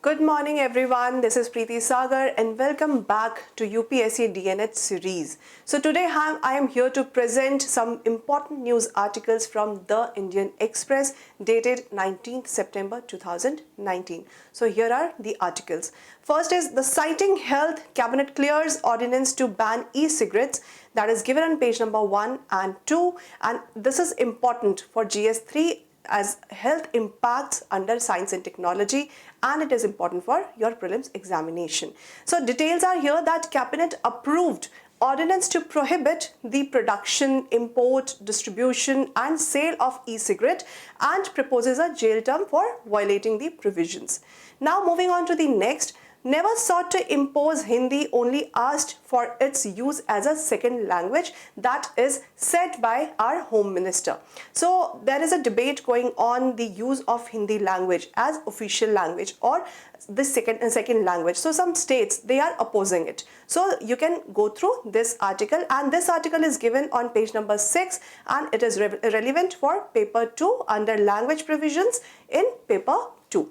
Good morning everyone, this is Preeti Sagar and welcome back to UPSC DNH series. So today I am here to present some important news articles from the Indian Express dated 19th September 2019. So here are the articles. First is the Citing Health, Cabinet clears ordinance to ban e-cigarettes. That is given on page number 1 and 2, and this is important for GS3 as health impacts under science and technology, and it is important for your prelims examination. So details are here that Cabinet approved ordinance to prohibit the production, import, distribution and sale of e-cigarette and proposes a jail term for violating the provisions. Now moving on to the next. Never sought to impose Hindi, only asked for its use as a second language. That is said by our Home Minister. So there is a debate going on the use of Hindi language as official language or the second language. So some states, they are opposing it. So you can go through this article, and this article is given on page number 6 and it is relevant for paper 2 under language provisions in paper 2.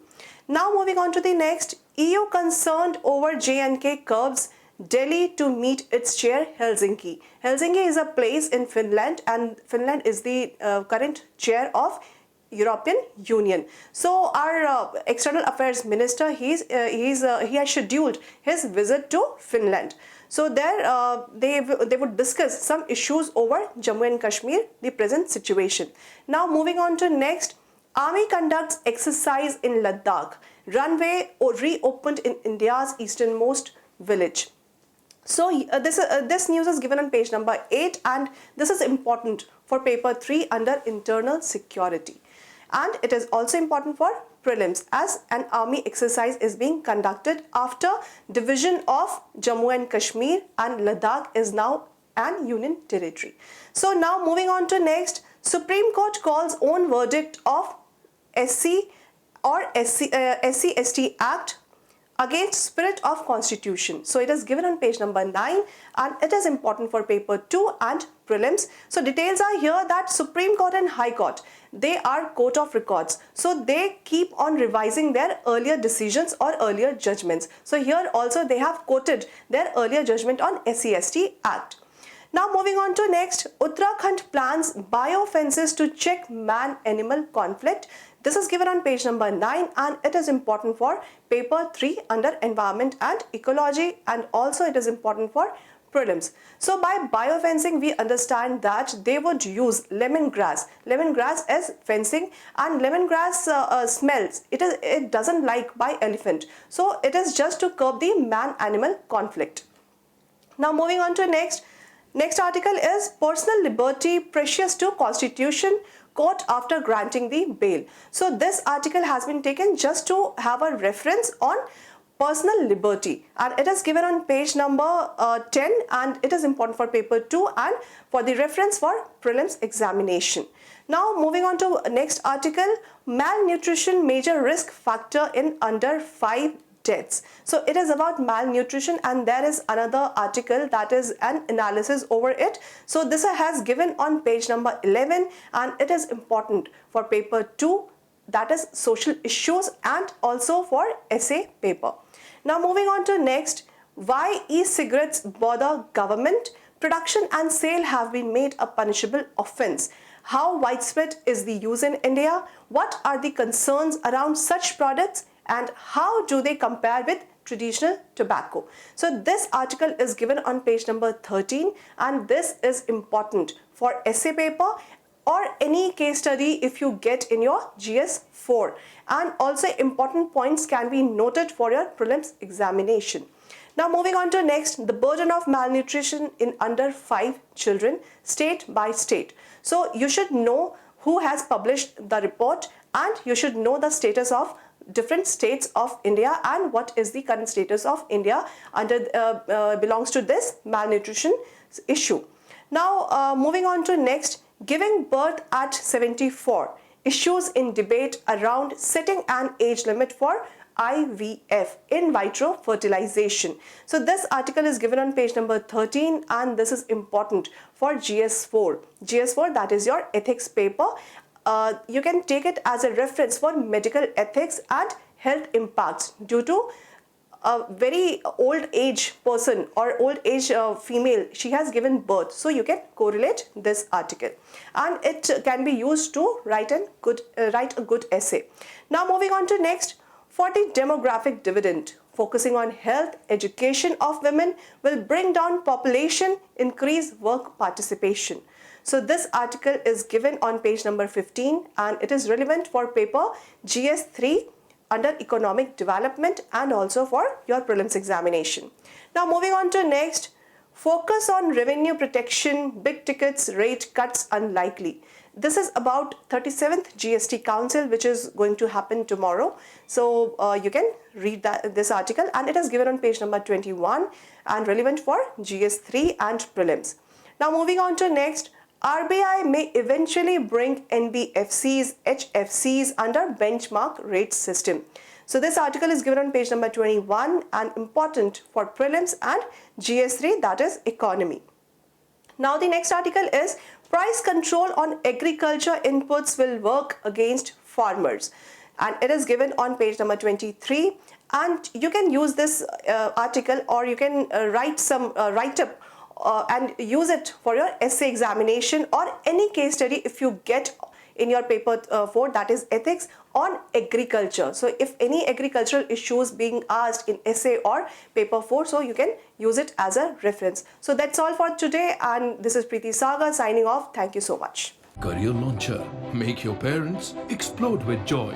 Now moving on to the next. EU concerned over J&K curbs Delhi to meet its chair Helsinki. Helsinki is a place in Finland, and Finland is the current chair of European Union. So our external affairs minister, he has scheduled his visit to Finland. So there they would discuss some issues over Jammu and Kashmir, the present situation. Now moving on to next. Army conducts exercise in Ladakh. Runway reopened in India's easternmost village. So this news is given on page number 8, and this is important for paper 3 under internal security. And it is also important for prelims as an army exercise is being conducted after division of Jammu and Kashmir, and Ladakh is now an union territory. So now moving on to next. Supreme Court calls own verdict of SC or SCST Act against spirit of Constitution. So it is given on page number 9 and it is important for paper 2 and prelims. So details are here that Supreme Court and High Court, they are court of records. So they keep on revising their earlier decisions or earlier judgments. So here also they have quoted their earlier judgment on SCST Act. Now moving on to next. Uttarakhand plans biofences to check man-animal conflict. This is given on page number 9 and it is important for paper 3 under environment and ecology, and also it is important for prelims. So by biofencing we understand that they would use lemongrass as fencing, and lemongrass smells. It doesn't like by elephant. So it is just to curb the man-animal conflict. Now moving on to next. Next article is personal liberty precious to Constitution, court after granting the bail. So this article has been taken just to have a reference on personal liberty, and it is given on page number 10 and it is important for paper 2 and for the reference for prelims examination. Now moving on to next article. Malnutrition major risk factor in under 5 deaths. So it is about malnutrition, and there is another article that is an analysis over it. So this has given on page number 11 and it is important for paper 2, that is social issues, and also for essay paper. Now moving on to next. Why e-cigarettes bother government? Production and sale have been made a punishable offence. How widespread is the use in India? What are the concerns around such products? And how do they compare with traditional tobacco? So this article is given on page number 13 and this is important for essay paper or any case study if you get in your GS4, and also important points can be noted for your prelims examination. Now moving on to next. The burden of malnutrition in under 5 children, state by state. So you should know who has published the report, and you should know the status of different states of India and what is the current status of India under belongs to this malnutrition issue. Now moving on to next. Giving birth at 74, issues in debate around setting an age limit for IVF, in vitro fertilization. So this article is given on page number 13 and this is important for GS4. GS4, that is your ethics paper. You can take it as a reference for medical ethics and health impacts due to a very old age person or old age female, she has given birth. So you can correlate this article, and it can be used to write a good essay. Now moving on to next, 40 demographic dividend, focusing on health education of women will bring down population, increase work participation. So this article is given on page number 15, and it is relevant for paper GS3 under economic development and also for your prelims examination. Now moving on to next, focus on revenue protection, big tickets, rate cuts unlikely. This is about 37th GST Council, which is going to happen tomorrow. So you can read this article, and it is given on page number 21 and relevant for GS3 and prelims. Now moving on to next, RBI may eventually bring NBFCs, HFCs under benchmark rate system. So this article is given on page number 21 and important for prelims and GS3, that is economy. Now the next article is price control on agriculture inputs will work against farmers, and it is given on page number 23, and you can use this article, or you can write some write-up and use it for your essay examination or any case study if you get in your paper 4, that is ethics, on agriculture. So if any agricultural issues being asked in essay or paper 4, so you can use it as a reference. So that's all for today, and this is Preeti Sagar signing off. Thank you so much. Career Launcher. Make your parents explode with joy.